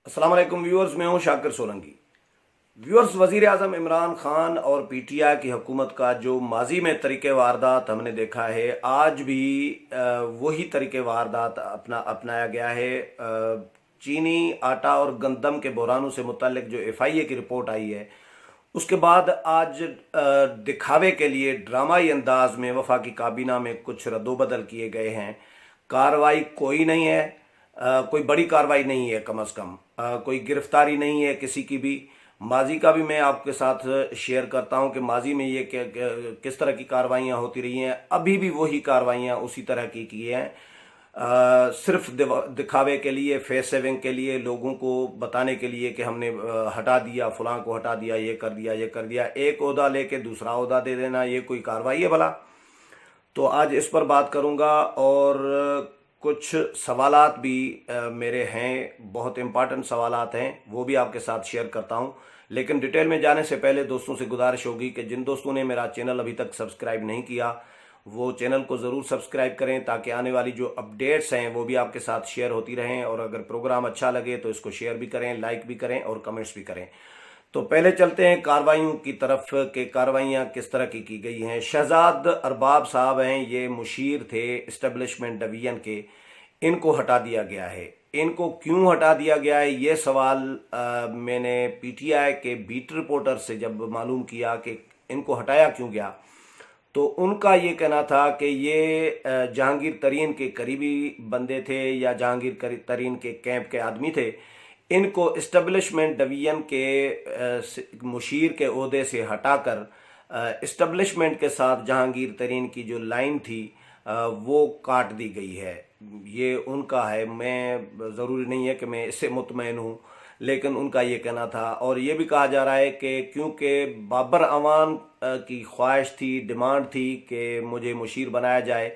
अस्सलाम वालेकुम व्यूअर्स, मैं हूं शाकिर सोलंकी। व्यूअर्स, वजीर आजम इमरान खान और पीटीआई की हुकूमत का जो माजी में तरीके वारदात हमने देखा है, आज भी वही तरीके वारदात अपनाया गया है। चीनी आटा और गंदम के बहरानों से मुतल्लिक जो एफआईए की रिपोर्ट आई है, उसके बाद आज दिखावे के लिए ड्रामाई अंदाज में वफाकी काबीना में कुछ रद्दोबदल किए गए हैं। कार्रवाई कोई नहीं है, कोई बड़ी कार्रवाई नहीं है, कम से कम कोई गिरफ्तारी नहीं है किसी की भी। माजी का भी मैं आपके साथ शेयर करता हूं कि माजी में ये किस तरह की कार्रवाइयां होती रही हैं। अभी भी वही कार्रवाइयां उसी तरह की हैं। सिर्फ दिखावे के लिए, फेस सेविंग के लिए, लोगों को बताने के लिए कि हमने हटा दिया, फलां को हटा दिया, ये कर दिया, ये कर दिया। एक ओहदा लेके दूसरा ओहदा दे देना, ये कोई कार्रवाई है भला? तो आज इस पर बात करूंगा और कुछ सवालात भी मेरे हैं, बहुत इंपॉर्टेंट सवालात हैं, वो भी आपके साथ शेयर करता हूं। लेकिन डिटेल में जाने से पहले दोस्तों से गुजारिश होगी कि जिन दोस्तों ने मेरा चैनल अभी तक सब्सक्राइब नहीं किया, वो चैनल को ज़रूर सब्सक्राइब करें ताकि आने वाली जो अपडेट्स हैं वो भी आपके साथ शेयर होती रहें। और अगर प्रोग्राम अच्छा लगे तो इसको शेयर भी करें, लाइक भी करें और कमेंट्स भी करें। तो पहले चलते हैं कार्रवाइयों की तरफ के कार्रवाइयाँ किस तरह की गई हैं। शहजाद अरबाब साहब हैं, ये मुशीर थे इस्टेब्लिशमेंट डिवीजन के। इनको हटा दिया गया है। इनको क्यों हटा दिया गया है, ये सवाल मैंने पीटीआई के बीट रिपोर्टर से जब मालूम किया कि इनको हटाया क्यों गया, तो उनका ये कहना था कि ये जहांगीर तरीन के करीबी बंदे थे या जहांगीर तरीन के कैंप के आदमी थे। इनको इस्टेब्लिशमेंट डिवीजन के मुशीर के ओहदे से हटाकर इस्टेब्लिशमेंट के साथ जहांगीर तरीन की जो लाइन थी वो काट दी गई है। ये उनका है, मैं ज़रूरी नहीं है कि मैं इससे मुतमईन हूँ, लेकिन उनका ये कहना था। और ये भी कहा जा रहा है कि क्योंकि बाबर अवान की ख्वाहिश थी, डिमांड थी कि मुझे मुशीर बनाया जाए,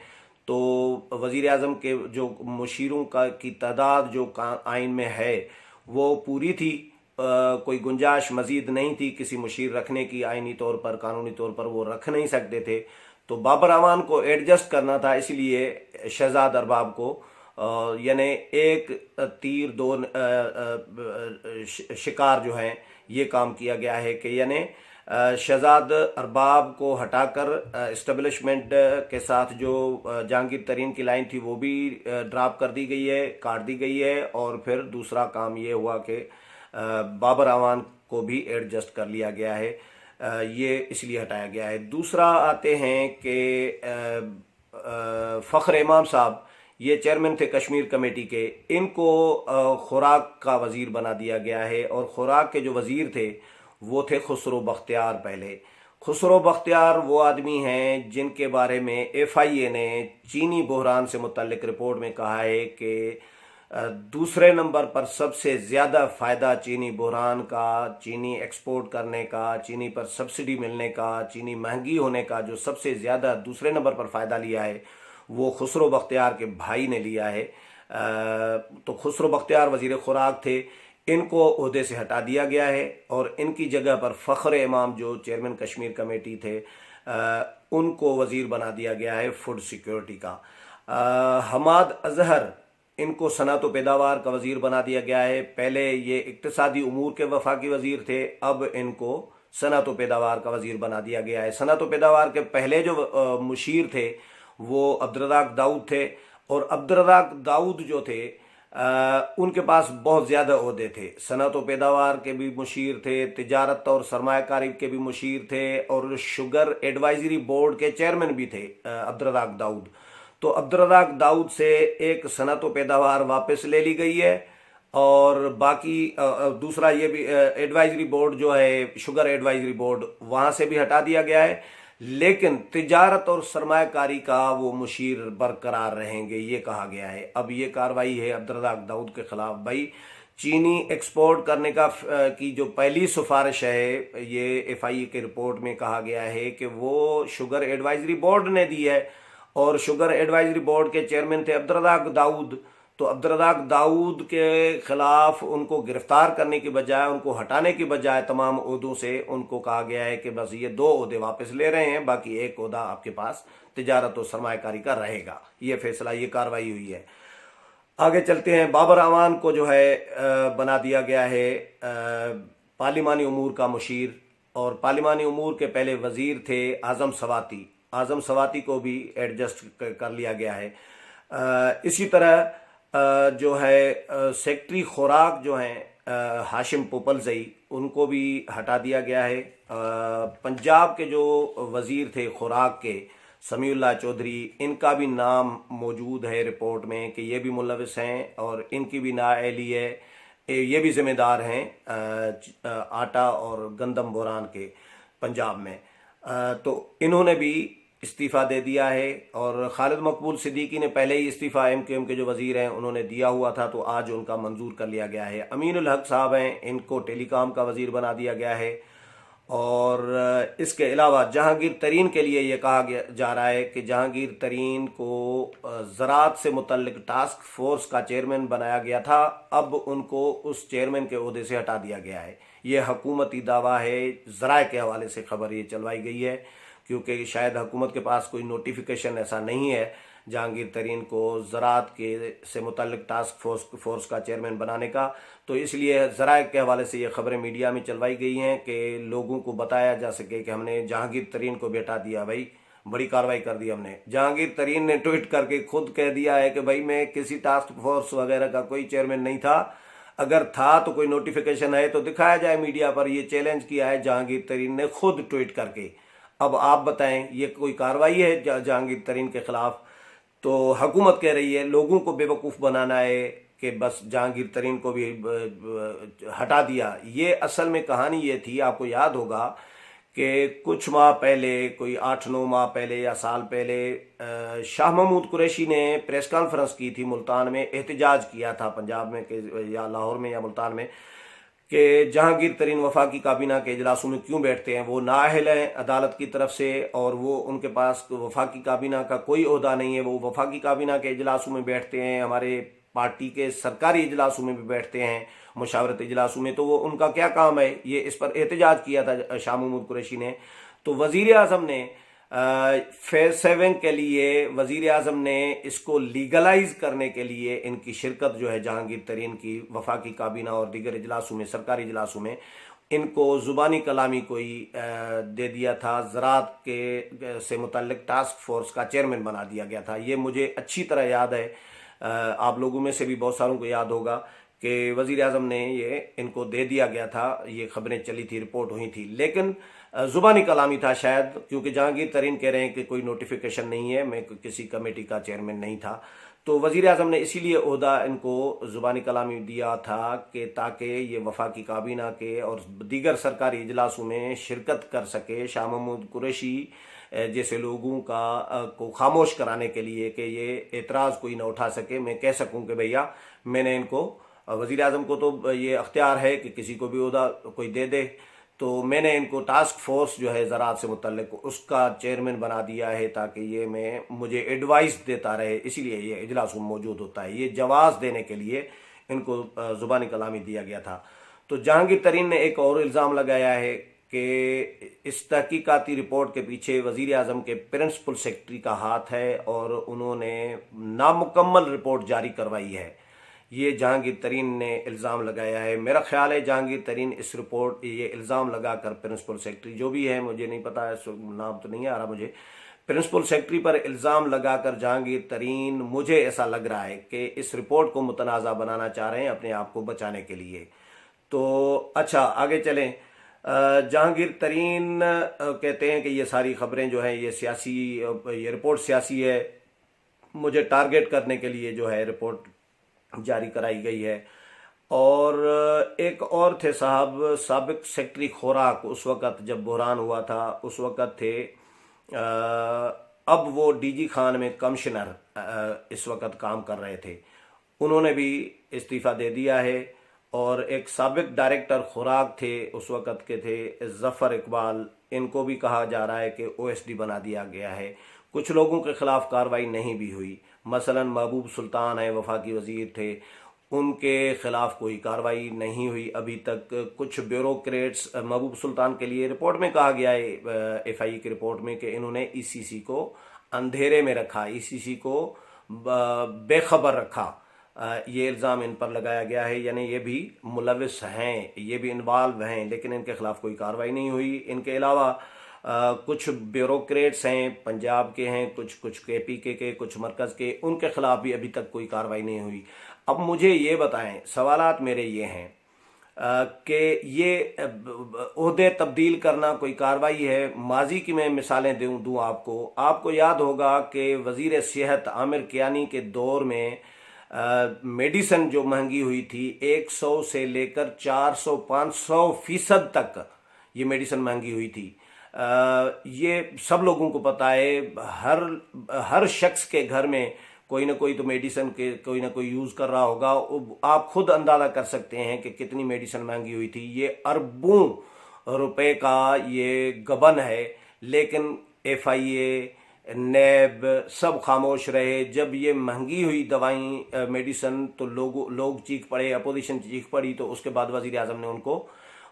तो वज़ीर आज़म के जो मुशीरों की तादाद जो आइन में है वो पूरी थी। कोई गुंजाइश मजीद नहीं थी किसी मुशीर रखने की। आइनी तौर पर, कानूनी तौर पर वो रख नहीं सकते थे। तो बाबर अवान को एडजस्ट करना था, इसलिए शहजाद अरबाब को यानी एक तीर दो शिकार जो हैं, ये काम किया गया है कि यानी शहजाद अरबाब को हटाकर इस्टेब्लिशमेंट के साथ जो जहांगीर तरीन की लाइन थी वो भी ड्रॉप कर दी गई है, काट दी गई है। और फिर दूसरा काम ये हुआ कि बाबर अवान को भी एडजस्ट कर लिया गया है। ये इसलिए हटाया गया है। दूसरा आते हैं कि फ़ख्र इमाम साहब, ये चेयरमैन थे कश्मीर कमेटी के। इनको खुराक का वज़ीर बना दिया गया है। और खुराक के जो वज़ीर थे वो थे खुसरो बख्तियार। पहले खुसरो बख्तियार वो आदमी हैं जिनके बारे में एफआईए ने चीनी बहरान से मुतल्लिक रिपोर्ट में कहा है कि दूसरे नंबर पर सबसे ज़्यादा फ़ायदा चीनी बहरान का, चीनी एक्सपोर्ट करने का, चीनी पर सब्सिडी मिलने का, चीनी महंगी होने का जो सबसे ज़्यादा दूसरे नंबर पर फ़ायदा लिया है वो खुसरो बख्तियार के भाई ने लिया है। तो खुसरो बख्तियार वज़ीर खुराक थे, इनको ओहदे से हटा दिया गया है और इनकी जगह पर फ़ख्र इमाम जो चेयरमैन कश्मीर कमेटी थे उनको वज़ीर बना दिया गया है फूड सिक्योरिटी का। हमाद अजहर, इनको सनअत व पैदावार का वज़ीर बना दिया गया है। पहले ये इक्तिसादी उमूर के वफाकी वज़ीर थे, अब इनको सनअत व पैदावार का वज़ीर बना दिया गया है। सनअत व पैदावार के पहले जो मुशीर थे वो अब्दुर्रज़ाक दाऊद थे। और अब्दुर्रज़ाक दाऊद जो थे उनके पास बहुत ज़्यादा ओहदे थे। सनअत व पैदावार के भी मुशीर थे, तिजारत और सरमायाकारी के भी मुशीर थे, और शुगर एडवाइजरी बोर्ड के चेयरमैन भी थे अब्दुर्रज़ाक दाऊद। तो अब्दुर्रज़ाक दाऊद से एक सनअत व पैदावार वापस ले ली गई है। और बाकी दूसरा ये भी एडवाइजरी बोर्ड जो है, शुगर एडवाइजरी बोर्ड, वहाँ से भी हटा दिया गया है। लेकिन तिजारत और सरमायाकारी का वो मुशीर बरकरार रहेंगे, ये कहा गया है। अब ये कार्रवाई है अब्दुर्रज़ाक दाऊद के खिलाफ। भाई, चीनी एक्सपोर्ट करने की जो पहली सिफारिश है, ये एफआईए की रिपोर्ट में कहा गया है कि वो शुगर एडवाइजरी बोर्ड ने दी है। और शुगर एडवाइजरी बोर्ड के चेयरमैन थे अब्दुर्रज़ाक दाऊद। तो अब्दुर्रज़ाक दाऊद के खिलाफ उनको गिरफ्तार करने की बजाय, उनको हटाने की बजाय तमाम ओहदों से उनको कहा गया है कि बस ये 2 ओहदे वापस ले रहे हैं, बाकी एक ओहदा आपके पास तिजारत और सरमायाकारी का रहेगा। ये फैसला, ये कार्रवाई हुई है। आगे चलते हैं। बाबर अवान को जो है बना दिया गया है पार्लिमानी उमूर का मुशीर, और पार्लिमानी उमूर के पहले वजीर थे आज़म सवाती। आज़म सवाती को भी एडजस्ट कर लिया गया है। इसी तरह जो है सेक्रेटरी खुराक जो हैं हाशिम पोपलजई, उनको भी हटा दिया गया है। पंजाब के जो वजीर थे खुराक के समीउल्लाह चौधरी, इनका भी नाम मौजूद है रिपोर्ट में कि ये भी मुलविस हैं और इनकी भी नाअहली है। ये भी जिम्मेदार हैं आटा और गंदम बहरान के पंजाब में। तो इन्होंने भी इस्तीफ़ा दे दिया है। और खालिद मकबूल सिद्दीकी ने पहले ही इस्तीफ़ा MQM के जो वज़ीर हैं उन्होंने दिया हुआ था, तो आज उनका मंजूर कर लिया गया है। अमीनुल हक साहब हैं, इनको टेलीकॉम का वज़ीर बना दिया गया है। और इसके अलावा जहांगीर तरीन के लिए ये कहा जा रहा है कि जहांगीर तरीन को ज़राअत से मुतल्लिक टास्क फोर्स का चेयरमैन बनाया गया था, अब उनको उस चेयरमैन के ओहदे से हटा दिया गया है। ये हुकूमती दावा है, ज़राए के हवाले से खबर ये चलवाई गई है, क्योंकि शायद हुकूमत के पास कोई नोटिफिकेशन ऐसा नहीं है जहांगीर तरीन को ज़राअत के से मुतल्लिक टास्क फोर्स का चेयरमैन बनाने का। तो इसलिए ज़राए के हवाले से ये खबरें मीडिया में चलवाई गई हैं कि लोगों को बताया जा सके कि हमने जहांगीर तरीन को भी हटा दिया, भाई बड़ी कार्रवाई कर दी हमने। जहांगीर तरीन ने ट्वीट करके खुद कह दिया है कि भाई मैं किसी टास्क फोर्स वगैरह का कोई चेयरमैन नहीं था, अगर था तो कोई नोटिफिकेशन है तो दिखाया जाए मीडिया पर। ये चैलेंज किया है जहांगीर तरीन ने खुद ट्वीट करके। अब आप बताएं, ये कोई कार्रवाई है जहांगीर तरीन के खिलाफ? तो हुकूमत कह रही है लोगों को बेवकूफ़ बनाना है कि बस जहांगीर तरीन को भी हटा दिया। ये असल में कहानी ये थी, आपको याद होगा कि कुछ माह पहले, कोई 8-9 माह पहले या साल पहले, शाह महमूद कुरैशी ने प्रेस कॉन्फ्रेंस की थी मुल्तान में, एहतजाज किया था पंजाब में या लाहौर में या मुल्तान में कि जहांगीर तरीन वफाकी काबीना के इजलासों में क्यों बैठते हैं। वो नाअहल हैं अदालत की तरफ से और वो उनके पास वफाकी काबीना का कोई ओहदा नहीं है। वो वफाकी काबीना के इजलासों में बैठते हैं, हमारे पार्टी के सरकारी इजलासों में भी बैठते हैं, मुशावरत इजलासों में। तो वो उनका क्या काम है, ये इस पर एहतजाज किया था शाह महमूद कुरैशी ने। तो वज़ीर आज़म ने फेज 7 के लिए वज़ीर आज़म ने इसको लीगलाइज करने के लिए इनकी शिरकत जो है जहांगीर तरीन की वफाकी काबीना और दीगर इजलासों में, सरकारी इजलासों में, इनको ज़ुबानी कलामी कोई दे दिया था। ज़राअत के से मुतल्लिक टास्क फोर्स का चेयरमैन बना दिया गया था। ये मुझे अच्छी तरह याद है, आप लोगों में से भी बहुत सारों को याद होगा कि वज़ीर आज़म ने ये इनको दे दिया गया था। ये खबरें चली थी, रिपोर्ट हुई थी, लेकिन ज़ुबानी कलामी था शायद, क्योंकि जहांगीर तरीन कह रहे हैं कि कोई नोटिफिकेशन नहीं है, मैं किसी कमेटी का चेयरमैन नहीं था। तो वज़ीर आज़म ने इसीलिए ओहदा इनको ज़ुबानी कलामी दिया था कि ताकि ये वफाकी काबीना के और दीगर सरकारी इजलासों में शिरकत कर सके, शाह महमूद कुरैशी जैसे लोगों का को खामोश कराने के लिए, कि ये एतराज़ कोई ना उठा सके। मैं कह सकूं कि भैया मैंने इनको, वज़ीर आज़म को तो ये अख्तियार है कि किसी को भी ओहदा कोई दे दे, तो मैंने इनको टास्क फोर्स जो है ज़राअत से मुतल्लिक उसका चेयरमैन बना दिया है ताकि ये मुझे एडवाइस देता रहे, इसीलिए ये इजलास में मौजूद होता है। ये जवाब देने के लिए इनको ज़ुबानी कलामी दिया गया था। तो जहांगीर तरीन ने एक और इल्ज़ाम लगाया है कि इस तहकीकाती रिपोर्ट के पीछे वज़ीर आज़म के प्रिंसिपल सेक्रेटरी का हाथ है और उन्होंने नामुकम्मल रिपोर्ट जारी करवाई है। ये जहांगीर तरीन ने इल्ज़ाम लगाया है। मेरा ख्याल है जहांगीर तरीन इस रिपोर्ट ये इल्ज़ाम लगाकर प्रिंसिपल सेक्रेटरी जो भी है, मुझे नहीं पता है, नाम तो नहीं आ रहा मुझे, प्रिंसिपल सेक्रेटरी पर इल्ज़ाम लगाकर जहांगीर तरीन, मुझे ऐसा लग रहा है कि इस रिपोर्ट को मुतनाज़ा बनाना चाह रहे हैं अपने आप को बचाने के लिए। तो अच्छा आगे चलें। जहांगीर तरीन कहते हैं कि ये सारी खबरें जो हैं ये सियासी, ये रिपोर्ट सियासी है, मुझे टारगेट करने के लिए जो है रिपोर्ट जारी कराई गई है। और एक और थे साहब, साबिक सेक्रेटरी खुराक, उस वक़्त जब बहरान हुआ था उस वक़्त थे, अब वो DG खान में कमिश्नर इस वक़्त काम कर रहे थे, उन्होंने भी इस्तीफ़ा दे दिया है। और एक साबिक डायरेक्टर खुराक थे उस वक़्त के थे ज़फ़र इकबाल, इनको भी कहा जा रहा है कि OSD बना दिया गया है। कुछ लोगों के खिलाफ कार्रवाई नहीं भी हुई, मसलन महबूब सुल्तान है, वफाकी वज़ीर थे, उनके खिलाफ कोई कार्रवाई नहीं हुई अभी तक। कुछ ब्यूरोक्रेट्स, महबूब सुल्तान के लिए रिपोर्ट में कहा गया है FI की रिपोर्ट में कि इन्होंने ECC को अंधेरे में रखा, ECC को बेखबर रखा, ये इल्ज़ाम इन पर लगाया गया है, यानी ये भी मुलविस हैं, ये भी इन्वॉल्व हैं, लेकिन इनके खिलाफ कोई कार्रवाई नहीं हुई। इनके अलावा कुछ ब्यूरोक्रेट्स हैं, पंजाब के हैं, कुछ KPK के, कुछ मरकज़ के, उनके खिलाफ भी अभी तक कोई कार्रवाई नहीं हुई। अब मुझे ये बताएं, सवालात मेरे ये हैं कि ये ओहदे तब्दील करना कोई कार्रवाई है? माजी की मैं मिसालें दूं आपको याद होगा कि वज़ीर सेहत आमिर कियानी के दौर में मेडिसिन जो महंगी हुई थी, 100 से लेकर 400-500% तक ये मेडिसिन महंगी हुई थी। ये सब लोगों को पता है, हर शख्स के घर में कोई ना कोई तो मेडिसिन के कोई ना कोई यूज़ कर रहा होगा। आप खुद अंदाज़ा कर सकते हैं कि कितनी मेडिसिन महंगी हुई थी। ये अरबों रुपए का ये गबन है, लेकिन FIA, नैब सब खामोश रहे। जब ये महंगी हुई दवाई मेडिसिन तो लोग चीख पड़े, अपोजिशन चीख पड़ी, तो उसके बाद वज़ीर आज़म ने उनको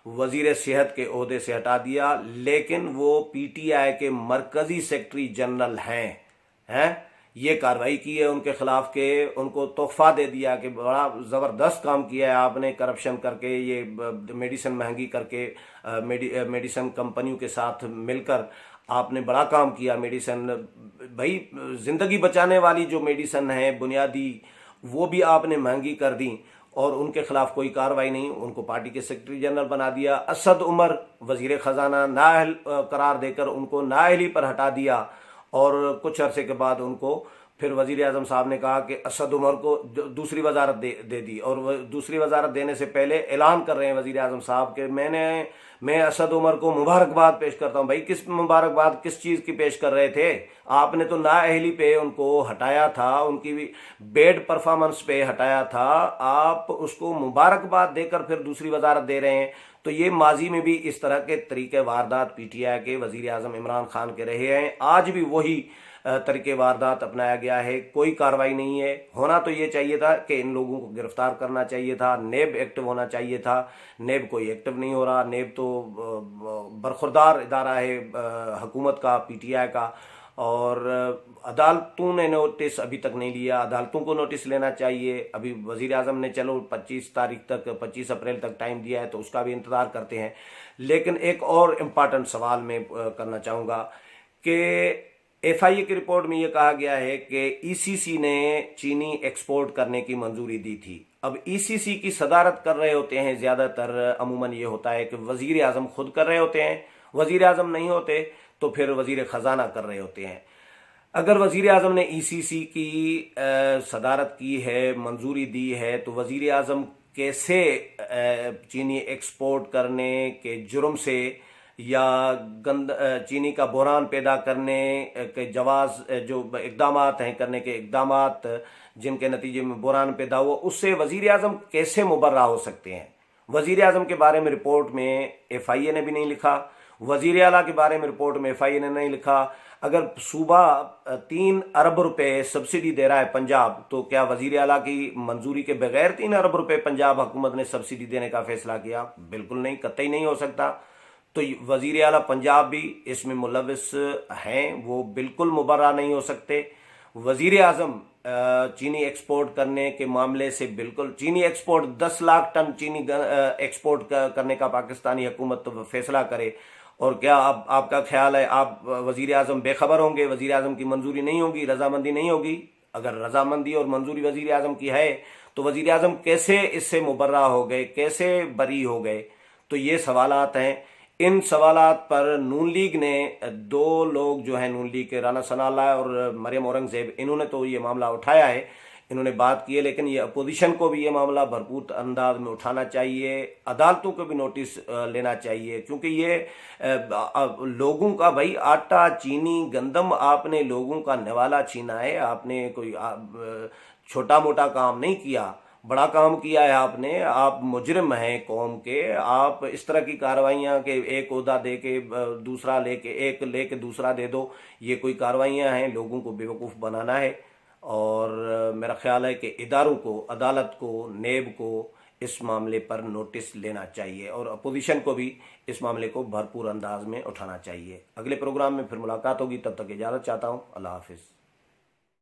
वज़ीर सेहत के ओहदे से हटा दिया। लेकिन वो PTI के मरकज़ी सेक्रेटरी जनरल हैं ये कार्रवाई की है उनके खिलाफ के उनको तोहफा दे दिया कि बड़ा ज़बरदस्त काम किया है आपने, करप्शन करके, ये मेडिसिन महंगी करके, मेडिसिन कंपनियों के साथ मिलकर आपने बड़ा काम किया। मेडिसिन भाई ज़िंदगी बचाने वाली जो मेडिसिन है बुनियादी, वो भी आपने महंगी कर दी और उनके खिलाफ कोई कार्रवाई नहीं। उनको पार्टी के सेक्रेटरी जनरल बना दिया। असद उमर वज़ीर ख़जाना नाअहल करार देकर उनको नाअहली पर हटा दिया और कुछ अरसे के बाद उनको फिर वज़ीर आज़म साहब ने कहा कि असद उमर को दूसरी वजारत दे दी। और दूसरी वजारत देने से पहले ऐलान कर रहे हैं वज़ीर आज़म साहब कि मैं असद उमर को मुबारकबाद पेश करता हूं। भाई किस मुबारकबाद, किस चीज़ की पेश कर रहे थे? आपने तो नाअहली पे उनको हटाया था, उनकी भी बेड परफॉर्मेंस पे हटाया था। आप उसको मुबारकबाद देकर फिर दूसरी वजारत दे रहे हैं। तो ये माजी में भी इस तरह के तरीके वारदात PTI के वज़ीर आज़म इमरान खान के रहे हैं। आज भी वही तरीके वारदात अपनाया गया है। कोई कार्रवाई नहीं है। होना तो ये चाहिए था कि इन लोगों को गिरफ्तार करना चाहिए था, नेब एक्टिव होना चाहिए था। नेब कोई एक्टिव नहीं हो रहा। नेब तो बरखुरदार इदारा है हुकूमत का, PTI का। और अदालतों ने नोटिस अभी तक नहीं लिया। अदालतों को नोटिस लेना चाहिए। अभी वज़ीर आज़म ने चलो 25 अप्रैल तक टाइम दिया है, तो उसका भी इंतज़ार करते हैं। लेकिन एक और इम्पॉर्टेंट सवाल मैं करना चाहूँगा कि FIA की रिपोर्ट में यह कहा गया है कि ECC ने चीनी एक्सपोर्ट करने की मंजूरी दी थी। अब ECC की सदारत कर रहे होते हैं ज़्यादातर, अमूमन ये होता है कि वज़ीर आज़म खुद कर रहे होते हैं। वज़ीर आज़म नहीं होते तो फिर वज़ीर ख़जाना कर रहे होते हैं। अगर वज़ीर आज़म ने ECC की सदारत की है, मंजूरी दी है, तो वज़ीर आज़म कैसे चीनी एक्सपोर्ट करने के जुर्म से या चीनी का बहरान पैदा करने के जवाज़ जो इक़दामात हैं, करने के इक़दामात जिनके नतीजे में बहरान पैदा हुआ, उससे वज़ीर आज़म कैसे मुबर्रा हो सकते हैं? वज़ीर आज़म के बारे में रिपोर्ट में FIA ने भी नहीं लिखा। वज़ीर आला के बारे में रिपोर्ट में FIA ने नहीं लिखा। अगर सूबा 3 अरब रुपए सब्सिडी दे रहा है पंजाब, तो क्या वज़ीर आला की मंजूरी के बगैर 3 अरब रुपए पंजाब हुकूमत ने सब्सिडी देने का फैसला किया? बिल्कुल नहीं, कतई नहीं हो सकता। तो वज़ीर आला पंजाब भी इसमें मुलविस हैं, वो बिल्कुल मुबर्रा नहीं हो सकते। वज़ीर आज़म चीनी एक्सपोर्ट करने के मामले से बिल्कुल, चीनी एक्सपोर्ट 10 लाख टन चीनी एक्सपोर्ट करने का पाकिस्तानी हुकूमत तो फैसला करे, और क्या आपका ख्याल है आप वज़ीर आज़म बेखबर होंगे? वज़ीर आज़म की मंजूरी नहीं होगी, रजामंदी नहीं होगी? अगर रजामंदी और मंजूरी वज़ीर आज़म की है तो वज़ीर आज़म कैसे इससे मुबर्रा हो गए, कैसे बरी हो गए? तो ये सवालात हैं। इन सवालात पर नून लीग ने 2 लोग जो हैं, नून लीग के राना सनाल्लाह और मरियम औरंगज़ेब, इन्होंने तो ये मामला उठाया है, इन्होंने बात की है। लेकिन ये अपोजिशन को भी ये मामला भरपूर अंदाज में उठाना चाहिए, अदालतों को भी नोटिस लेना चाहिए, क्योंकि ये लोगों का, भाई आटा, चीनी, गंदम, आपने लोगों का निवाला छीना है। आपने कोई छोटा मोटा काम नहीं किया, बड़ा काम किया है आपने। आप मुजरिम हैं कौम के। आप इस तरह की कार्रवाइयाँ कि एक ओहदा दे के दूसरा लेके, एक लेके दूसरा दे दो, ये कोई कार्रवाइयाँ हैं? लोगों को बेवकूफ़ बनाना है। और मेरा ख्याल है कि इदारों को, अदालत को, नेब को इस मामले पर नोटिस लेना चाहिए और अपोजिशन को भी इस मामले को भरपूर अंदाज में उठाना चाहिए। अगले प्रोग्राम में फिर मुलाकात होगी, तब तक इजाज़त चाहता हूँ। अल्लाह हाफिज़।